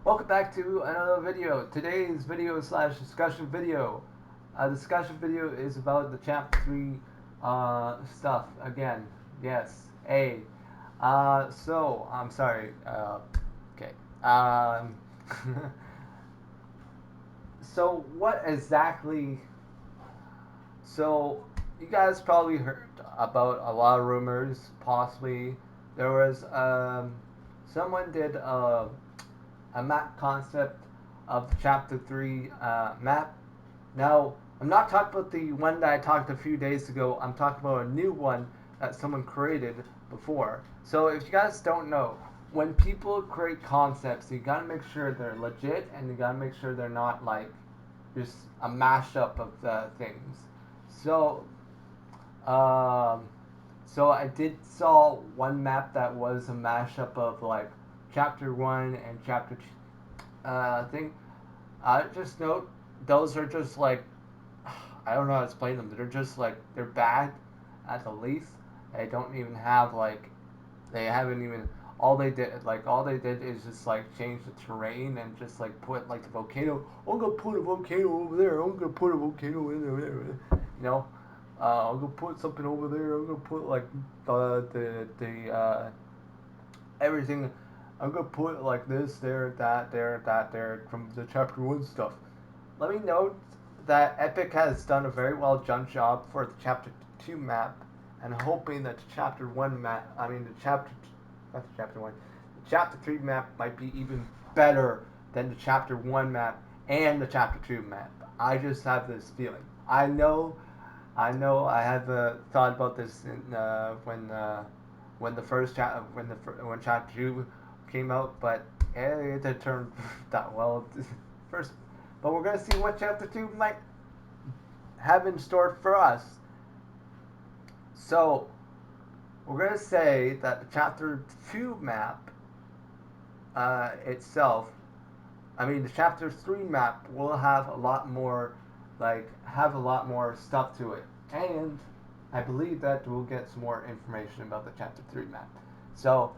Welcome back to another video. Today's video slash discussion video. Discussion video is about the chapter 3 stuff again. Yes, A. I'm sorry. Okay. So, what exactly? So, you guys probably heard about a lot of rumors. Possibly, there was someone did a map concept of the chapter 3 map. Now, I'm not talking about the one that I talked a few days ago. I'm talking about a new one that someone created before. So, if you guys don't know, when people create concepts, you gotta make sure they're legit and you gotta make sure they're not like just a mashup of the things. So, um, so I did saw one map that was a mashup of like chapter 1 and chapter 2 thing. I just note those are just like I don't know how to explain them. They're just like they're bad at the least. They don't even have like they haven't even all they did is just like change the terrain and just like put like the volcano. I'm gonna put a volcano over there. I'm gonna put a volcano in there. You know, I'm gonna put something over there. I'm gonna put like the everything. I'm gonna put like this, there from the chapter 1 stuff. Let me note that Epic has done a very well done job for the chapter 2 map, and hoping that the chapter 1 map, the chapter, not the chapter 1, the chapter 3 map might be even better than the chapter 1 map and the chapter 2 map. I just have this feeling. I have thought about this when the first when chapter 2 came out, but it didn't turn that well. First, but we're gonna see what chapter 2 might have in store for us. So we're gonna say that the chapter 2 map itself, the chapter 3 map will have a lot more, stuff to it, and I believe that we'll get some more information about the chapter 3 map. So,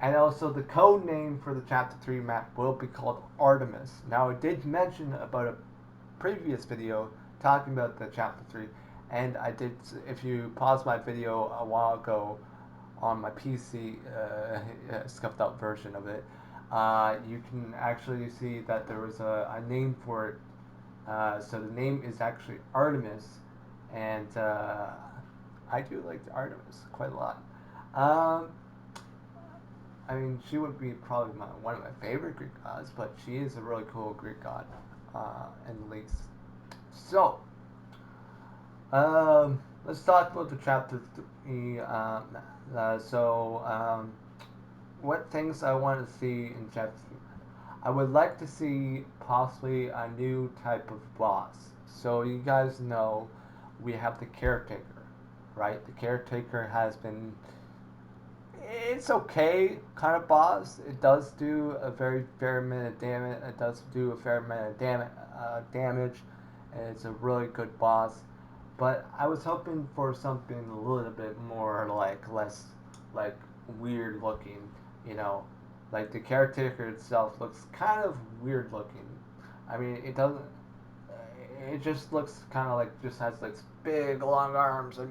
and also the code name for the chapter 3 map will be called Artemis. Now, I did mention about a previous video talking about the chapter 3, and I did, if you pause my video a while ago on my PC, scuffed out version of it, you can actually see that there was a name for it. So the name is actually Artemis, and I do like Artemis quite a lot. Um, she would be probably one of my favorite Greek gods, but she is a really cool Greek god, in the least. So, let's talk about the chapter 3. What things I want to see in chapter 3? I would like to see possibly a new type of boss. So, you guys know we have the caretaker, right? The caretaker has been it's okay kind of boss. It does do a very fair amount of damage. It does do a fair amount of damage, and it's a really good boss. But I was hoping for something a little bit more like less like weird looking. You know, like the caretaker itself looks kind of weird looking. It doesn't. It just looks kind of like just has like big long arms or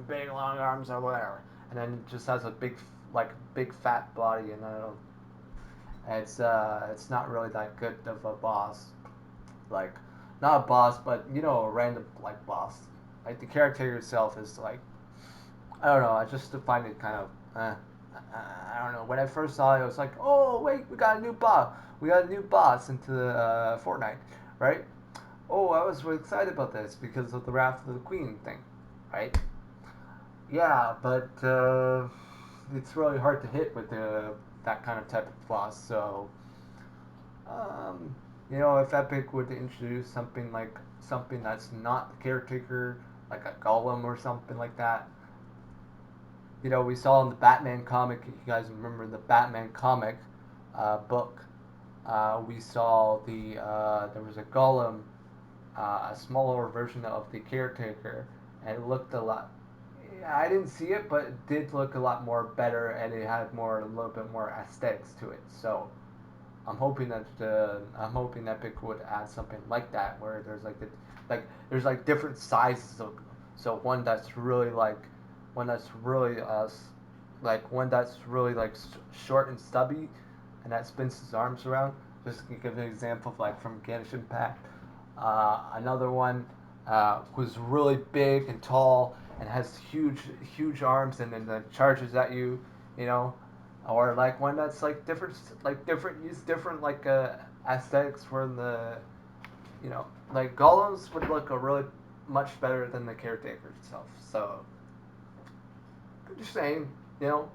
whatever, and then it just has a big fat body, and it's not really that good of a boss. Like, not a boss, but a random like boss. Like the character itself is like, I don't know. I just find it kind of. I don't know. When I first saw it, I was like, "Oh wait, we got a new boss. We got a new boss into Fortnite, right?" Oh, I was really excited about this because of the Wrath of the Queen thing, right? Yeah, but it's really hard to hit with that kind of type of boss. So, um, if Epic would introduce something that's not the caretaker, like a golem or something like that. We saw in the Batman comic. You guys remember the Batman comic book? We saw there was a golem, a smaller version of the caretaker, and it looked a lot. I didn't see it, but it did look a lot more better, and it had a little bit more aesthetics to it. So, I'm hoping Epic would add something like that where there's like different sizes of, so one that's really one that's really like short and stubby, and that spins his arms around. Just to give an example of like from Genshin Impact. Another one who's really big and tall and has huge arms and then charges at you, you know, or like one that's use different aesthetics for the, you know, like golems would look a really much better than the caretaker itself. So I'm just saying, you know,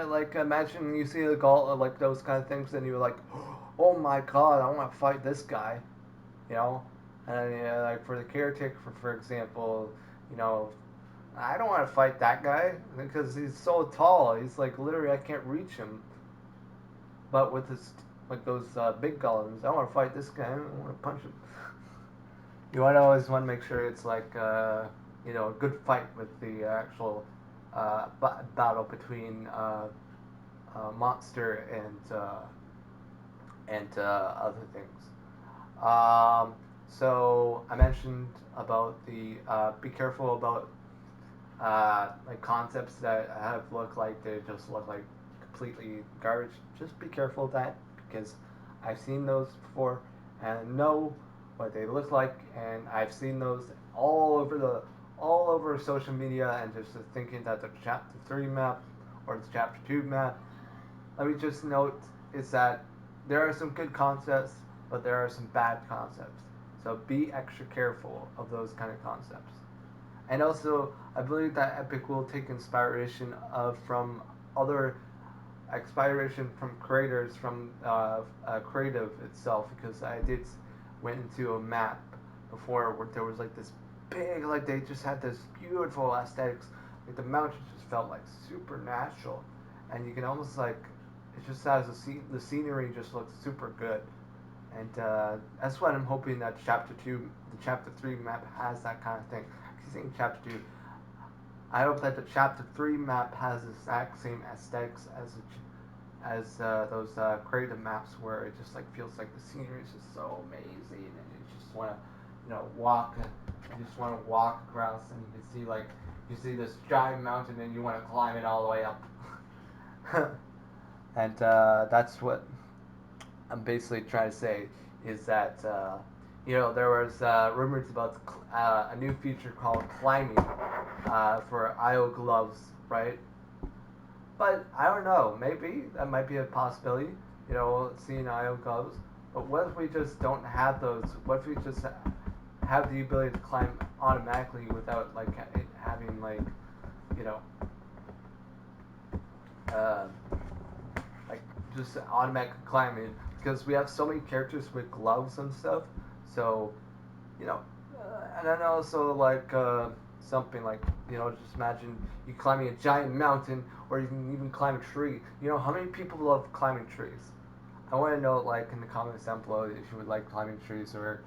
like imagine you see a gol like those kind of things and you're like, oh my god, I want to fight this guy, you know, and like for the caretaker, for example, you know, I don't want to fight that guy because he's so tall. He's like literally I can't reach him. But with his like those big golems, I want to fight this guy. I want to punch him. You want to always want to make sure it's like you know, a good fight with the actual battle between monster and other things. So I mentioned about the be careful about like concepts that have look like they just look like completely garbage. Just be careful of that because I've seen those before and know what they look like, and I've seen those all over social media and just thinking that the chapter 3 map or the chapter 2 map. Let me just note is that there are some good concepts, but there are some bad concepts. So be extra careful of those kind of concepts. And also, I believe that Epic will take other inspiration from creators from creative itself, because I did went into a map before where there was like this big, like they just had this beautiful aesthetics, like the mountains just felt like supernatural, and you can almost like it just has the scenery just looks super good, and that's what I'm hoping that the chapter 3 map has that kind of thing. I think chapter 2. I hope that the chapter 3 map has the exact same aesthetics as those creative maps, where it just like feels like the scenery is just so amazing, and you just want to, you know, walk. You just want to walk across, and you see this giant mountain, and you want to climb it all the way up. And that's what I'm basically trying to say is that you know, there was rumors about a new feature called climbing for IO gloves, right? But I don't know. Maybe that might be a possibility. You know, seeing IO gloves. But what if we just don't have those? What if we just have the ability to climb automatically without like it having like, you know, uh, like just automatic climbing, because we have so many characters with gloves and stuff. So, you know, and then also like something like, you know, just imagine you climbing a giant mountain, or you can even climb a tree. You know, how many people love climbing trees? I want to know like in the comments down below if you would like climbing trees, or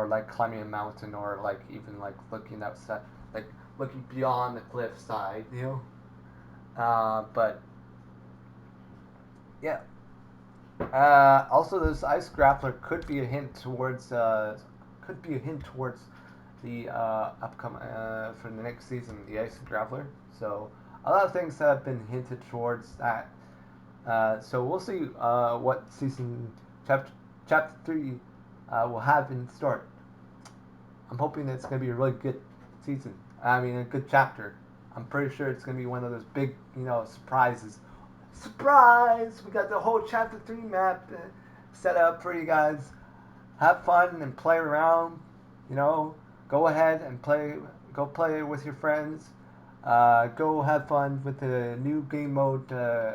like climbing a mountain, or like even like looking outside, like looking beyond the cliffside. You know, but yeah. Also, this ice grappler could be a hint towards the upcoming for the next season, the ice grappler. So a lot of things have been hinted towards that. So we'll see what season chapter 3 will have in store. I'm hoping that it's going to be a really good season. I mean, a good chapter. I'm pretty sure it's going to be one of those big, you know, surprises. Surprise! We got the whole chapter 3 map set up for you guys. Have fun and play around. You know, go ahead and play. Go play with your friends. Go have fun with the new game mode,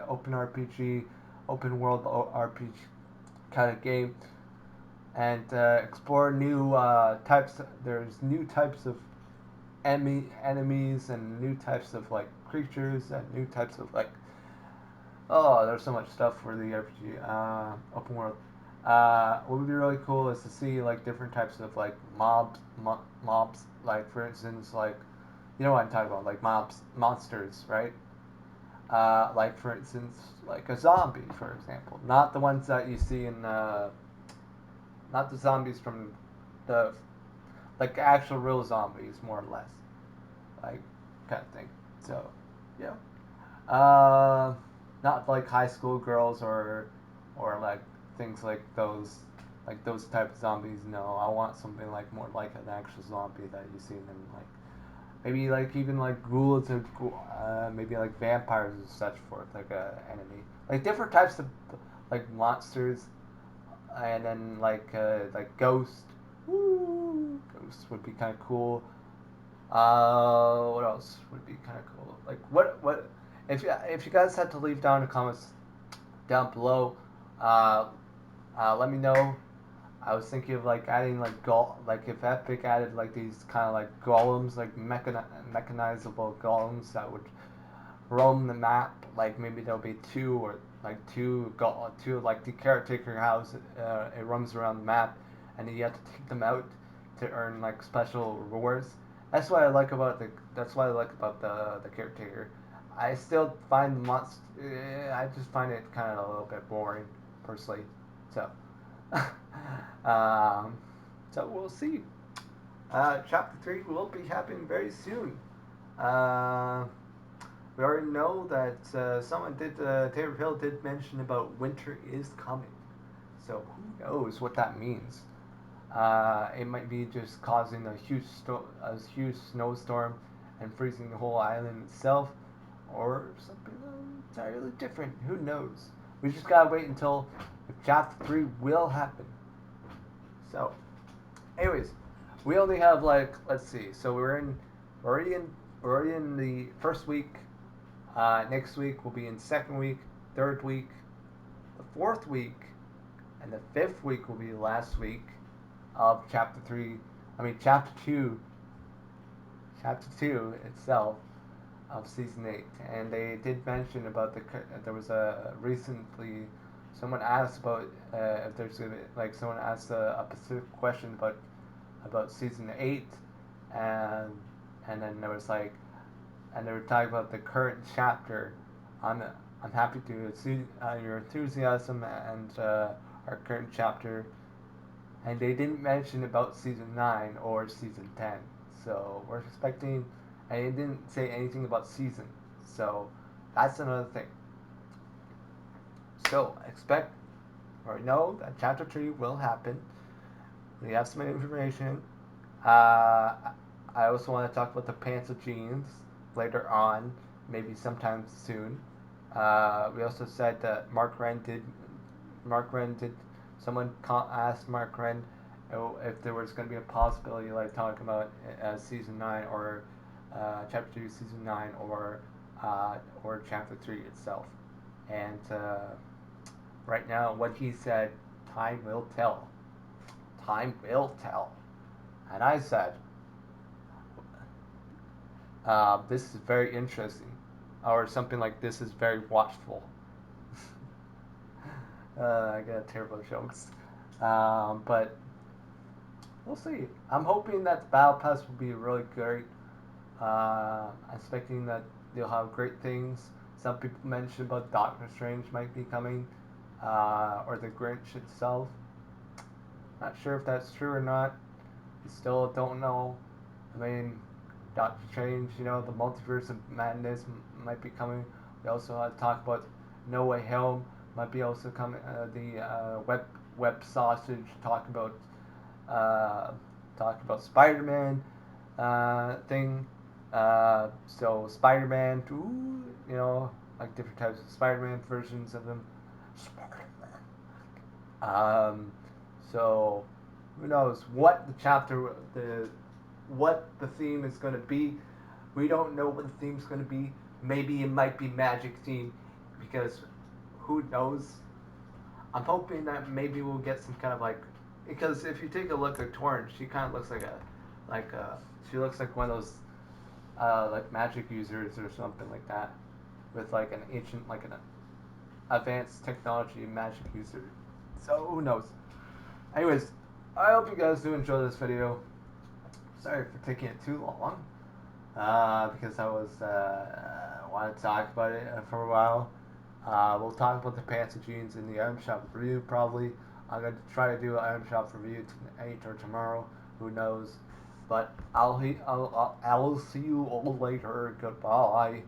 open RPG, open world RPG kind of game, and explore new types. There's new types of enemies, and new types of like creatures, and new types of like, oh, there's so much stuff for the RPG open world. What would be really cool is to see like different types of like mobs. Like for instance, like, you know what I'm talking about, like monsters, right? Like for instance, like a zombie, for example, not the ones that you see in, not the zombies from the, like actual real zombies, more or less, like kind of thing. So, yeah. Not like high school girls or like things like those type of zombies. No, I want something like more like an actual zombie that you see in like maybe like even like ghouls or maybe like vampires and such forth, like a enemy, like different types of like monsters, and then like ghosts. Woo, ghosts would be kind of cool. What else would be kind of cool? Like what if you guys had to leave down in the comments down below, uh, let me know. I was thinking of like adding like if Epic added like these kind of like golems, like mechanizable golems that would roam the map. Like maybe there'll be two like the caretaker house. It roams around the map, and you have to take them out to earn like special rewards. That's what I like about the. That's what I like about the caretaker. I still find monst. I just find it kind of a little bit boring, personally. So, um, so we'll see. Chapter 3 will be happening very soon. Uh, we already know that Taylor Hill did mention about winter is coming. So who knows what that means? It might be just causing a huge snowstorm and freezing the whole island itself, or something entirely different. Who knows? We just gotta wait until chapter 3 will happen. So, anyways, we only have like, let's see. So we're already in we're already in the first week. Next week we'll be in second week, third week, the fourth week, and the fifth week will be the last week of chapter 3. I mean chapter 2 itself of season 8. And they did mention about there was a recently someone asked about if there's gonna be, like someone asked a specific question about season 8, and then there was like, and they were talking about the current chapter. I'm I'm happy to see your enthusiasm and our current chapter, and they didn't mention about season 9 or season 10. So we're expecting, and they didn't say anything about season. So that's another thing. So expect or know that chapter 3 will happen. We have some information. Uh, I also want to talk about the pants of jeans later on, maybe sometime soon. We also said that Mark Wren did. Someone asked Mark Wren if there was going to be a possibility, like talking about season 9 or chapter 2, season 9, or chapter 3 itself. And right now, what he said, time will tell. Time will tell. And I said, this is very interesting, or something like this is very watchful. I got terrible jokes, but we'll see. I'm hoping that the Battle Pass will be really great. I'm expecting that they'll have great things. Some people mentioned about Doctor Strange might be coming, or the Grinch itself. Not sure if that's true or not. We still don't know. I mean, Doctor Strange, the multiverse of madness might be coming. We also had to talk about No Way Home might be also coming. The web sausage uh, talk about Spider-Man thing. So Spider-Man, like different types of Spider-Man versions of them. Spider-Man. So who knows what what the theme is going to be. We don't know what the theme is going to be. Maybe it might be magic theme, because who knows. I'm hoping that maybe we'll get some kind of like, because if you take a look at Torrent, she kind of looks she looks like one of those like magic users or something like that, with like an ancient, like an advanced technology magic user. So who knows. Anyways, I hope you guys do enjoy this video. Sorry for taking it too long, because I was want to talk about it for a while. We'll talk about the pants and jeans in the item shop review probably. I'm gonna try to do an item shop review tonight or tomorrow. Who knows? But I'll see you all later. Goodbye.